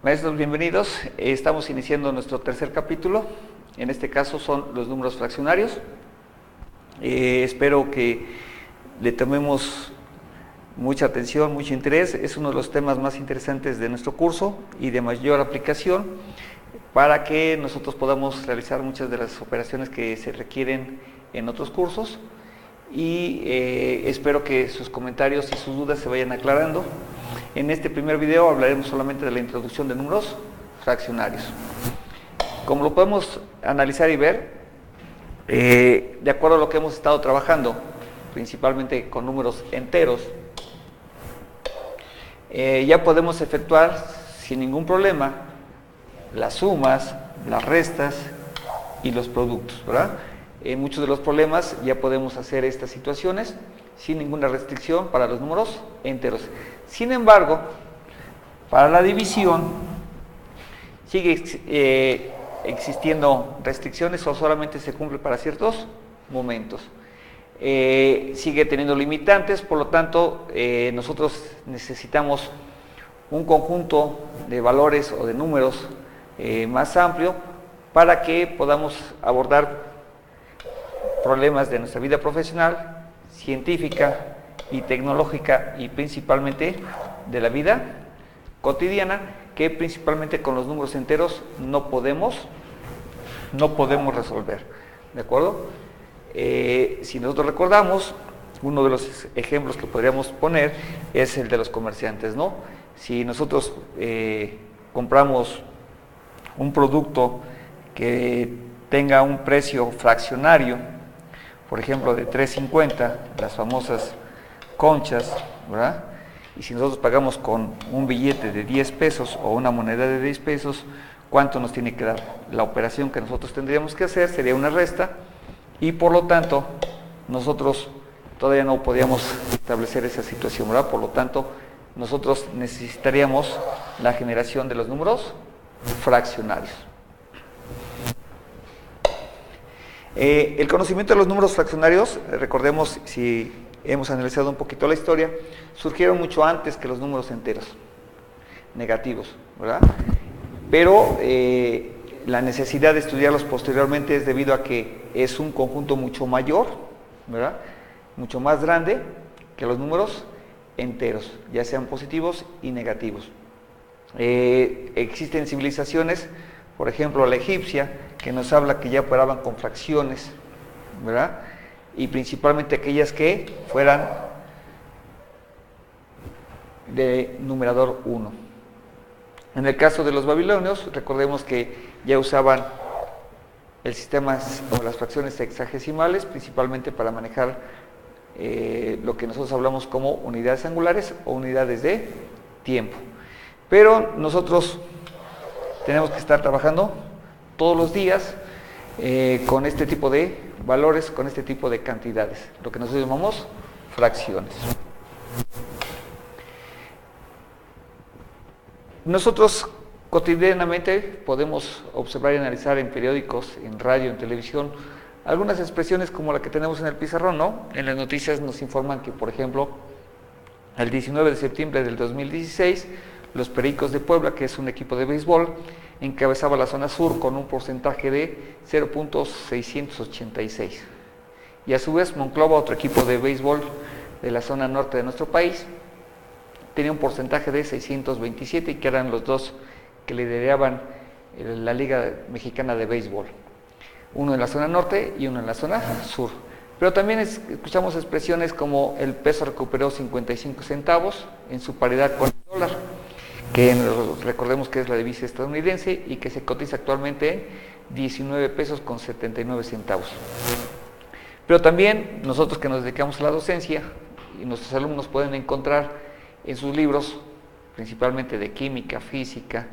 Maestros, bienvenidos. Estamos iniciando nuestro tercer capítulo. En este caso son los números fraccionarios. Espero que le tomemos mucha atención, mucho interés. Es uno de los temas más interesantes de nuestro curso y de mayor aplicación para que nosotros podamos realizar muchas de las operaciones que se requieren en otros cursos. Y espero que sus comentarios y sus dudas se vayan aclarando. En este primer video hablaremos solamente de la introducción de números fraccionarios. Como lo podemos analizar y ver, de acuerdo a lo que hemos estado trabajando, principalmente con números enteros, ya podemos efectuar sin ningún problema las sumas, las restas y los productos, ¿verdad? En muchos de los problemas ya podemos hacer estas situaciones sin ninguna restricción para los números enteros. Sin embargo, para la división sigue existiendo restricciones o solamente se cumple para ciertos momentos. Sigue teniendo limitantes, por lo tanto, nosotros necesitamos un conjunto de valores o de números más amplio para que podamos abordar problemas de nuestra vida profesional, científica y tecnológica y principalmente de la vida cotidiana, que principalmente con los números enteros no podemos resolver, ¿de acuerdo? Si nosotros recordamos, uno de los ejemplos que podríamos poner es el de los comerciantes, ¿no? Si nosotros compramos un producto que tenga un precio fraccionario, por ejemplo de 3.50, las famosas conchas, ¿verdad? Y si nosotros pagamos con un billete de 10 pesos o una moneda de 10 pesos, ¿cuánto nos tiene que dar? La operación que nosotros tendríamos que hacer sería una resta y por lo tanto nosotros todavía no podíamos establecer esa situación, ¿verdad? Por lo tanto, nosotros necesitaríamos la generación de los números fraccionarios. El conocimiento de los números fraccionarios, recordemos, si hemos analizado un poquito la historia, surgieron mucho antes que los números enteros, negativos, ¿verdad? Pero la necesidad de estudiarlos posteriormente es debido a que es un conjunto mucho mayor, ¿verdad? Mucho más grande que los números enteros, ya sean positivos y negativos. Existen civilizaciones, por ejemplo la egipcia, que nos habla que ya operaban con fracciones, ¿verdad? Y principalmente aquellas que fueran de numerador 1. En el caso de los babilonios, recordemos que ya usaban el sistema o las fracciones hexagesimales, principalmente para manejar lo que nosotros hablamos como unidades angulares o unidades de tiempo. Pero nosotros tenemos que estar trabajando todos los días con este tipo de valores, con este tipo de cantidades, lo que nosotros llamamos fracciones. Nosotros cotidianamente podemos observar y analizar en periódicos, en radio, en televisión, algunas expresiones como la que tenemos en el pizarrón, ¿no? En las noticias nos informan que, por ejemplo, el 19 de septiembre del 2016, los Pericos de Puebla, que es un equipo de béisbol, encabezaba la zona sur con un porcentaje de 0.686. Y a su vez Monclova, otro equipo de béisbol de la zona norte de nuestro país, tenía un porcentaje de 627 y que eran los dos que lideraban la Liga Mexicana de Béisbol. Uno en la zona norte y uno en la zona sur. Pero también escuchamos expresiones como el peso recuperó 55 centavos en su paridad con el dólar, que recordemos que es la divisa estadounidense y que se cotiza actualmente en 19 pesos con 79 centavos. Pero también nosotros que nos dedicamos a la docencia y nuestros alumnos pueden encontrar en sus libros, principalmente de química, física,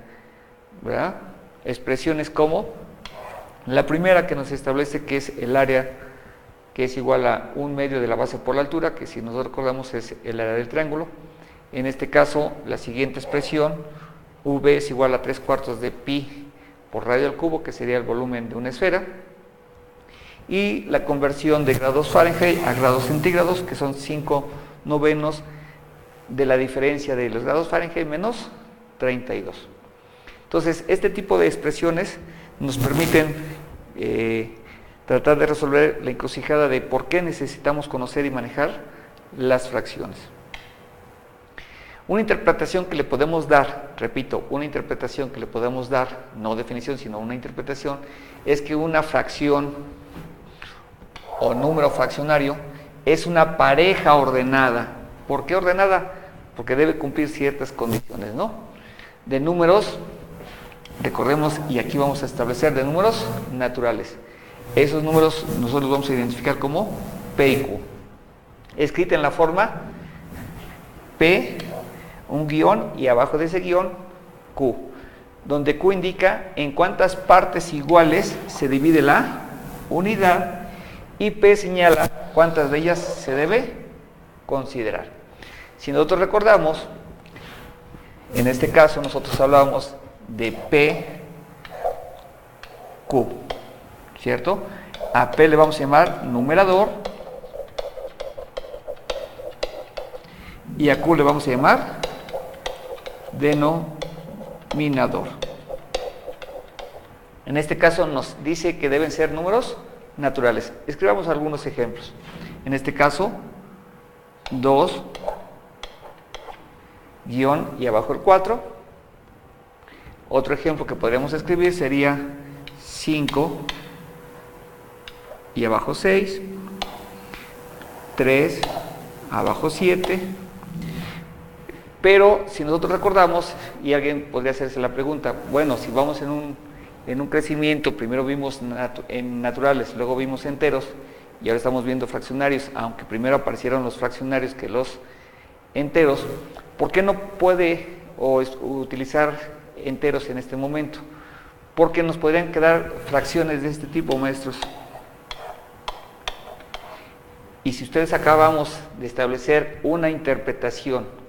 ¿verdad?, expresiones como la primera que nos establece que es el área que es igual a 1/2 de la base por la altura, que si nosotros recordamos es el área del triángulo. En este caso, la siguiente expresión, V es igual a 3/4 de pi por radio al cubo, que sería el volumen de una esfera. Y la conversión de grados Fahrenheit a grados centígrados, que son 5/9 de la diferencia de los grados Fahrenheit menos 32. Entonces, este tipo de expresiones nos permiten tratar de resolver la encrucijada de por qué necesitamos conocer y manejar las fracciones. Una interpretación que le podemos dar, repito, una interpretación que le podemos dar, no definición, sino una interpretación, es que una fracción o número fraccionario es una pareja ordenada. ¿Por qué ordenada? Porque debe cumplir ciertas condiciones, ¿no? De números, recordemos, y aquí vamos a establecer de números naturales. Esos números nosotros vamos a identificar como P y Q. Escrita en la forma P, un guión, y abajo de ese guión, Q, donde Q indica en cuántas partes iguales se divide la unidad, y P señala cuántas de ellas se debe considerar. Si nosotros recordamos, en este caso nosotros hablábamos de P, Q, ¿cierto? A P le vamos a llamar numerador y a Q le vamos a llamar denominador. En este caso nos dice que deben ser números naturales. Escribamos algunos ejemplos. En este caso, 2, guión y abajo el 4. Otro ejemplo que podríamos escribir sería 5 y abajo 6, 3, abajo 7. Pero si nosotros recordamos, y alguien podría hacerse la pregunta, bueno, si vamos en un crecimiento, primero vimos en naturales, luego vimos enteros, y ahora estamos viendo fraccionarios, aunque primero aparecieron los fraccionarios que los enteros, ¿por qué no puede utilizar enteros en este momento? Porque nos podrían quedar fracciones de este tipo, maestros. Y si ustedes acabamos de establecer una interpretación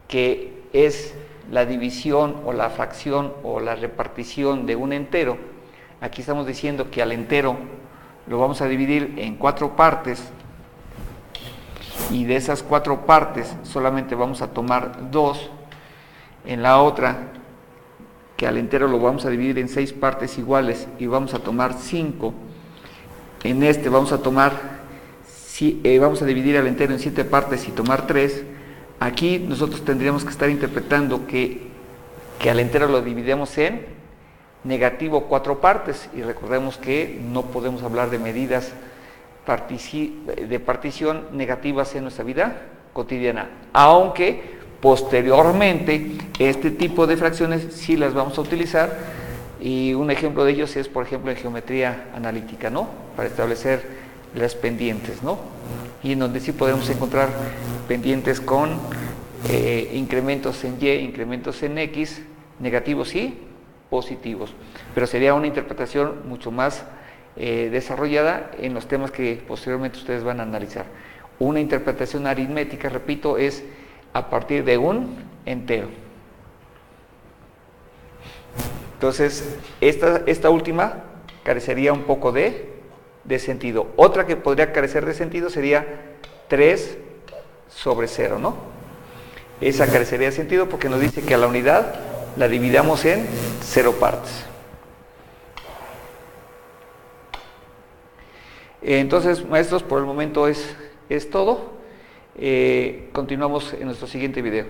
que es la división o la fracción o la repartición de un entero, aquí estamos diciendo que al entero lo vamos a dividir en 4 partes, y de esas 4 partes solamente vamos a tomar 2, en la otra, que al entero lo vamos a dividir en 6 partes iguales y vamos a tomar 5, en este vamos a vamos a dividir al entero en 7 partes y tomar 3, aquí nosotros tendríamos que estar interpretando que al entero lo dividimos en negativo 4 partes, y recordemos que no podemos hablar de medidas de partición negativas en nuestra vida cotidiana, aunque posteriormente este tipo de fracciones sí las vamos a utilizar, y un ejemplo de ellos es, por ejemplo, en geometría analítica, ¿no? Para establecer las pendientes, ¿no? Y en donde sí podemos encontrar pendientes con incrementos en Y, incrementos en X, negativos y positivos, pero sería una interpretación mucho más desarrollada en los temas que posteriormente ustedes van a analizar. Una interpretación aritmética, repito, es a partir de un entero. Entonces, esta última carecería un poco de sentido. Otra que podría carecer de sentido sería 3 sobre 0, ¿no? Esa carecería de sentido porque nos dice que a la unidad la dividamos en 0 partes. Entonces, maestros, por el momento es todo. Continuamos en nuestro siguiente video.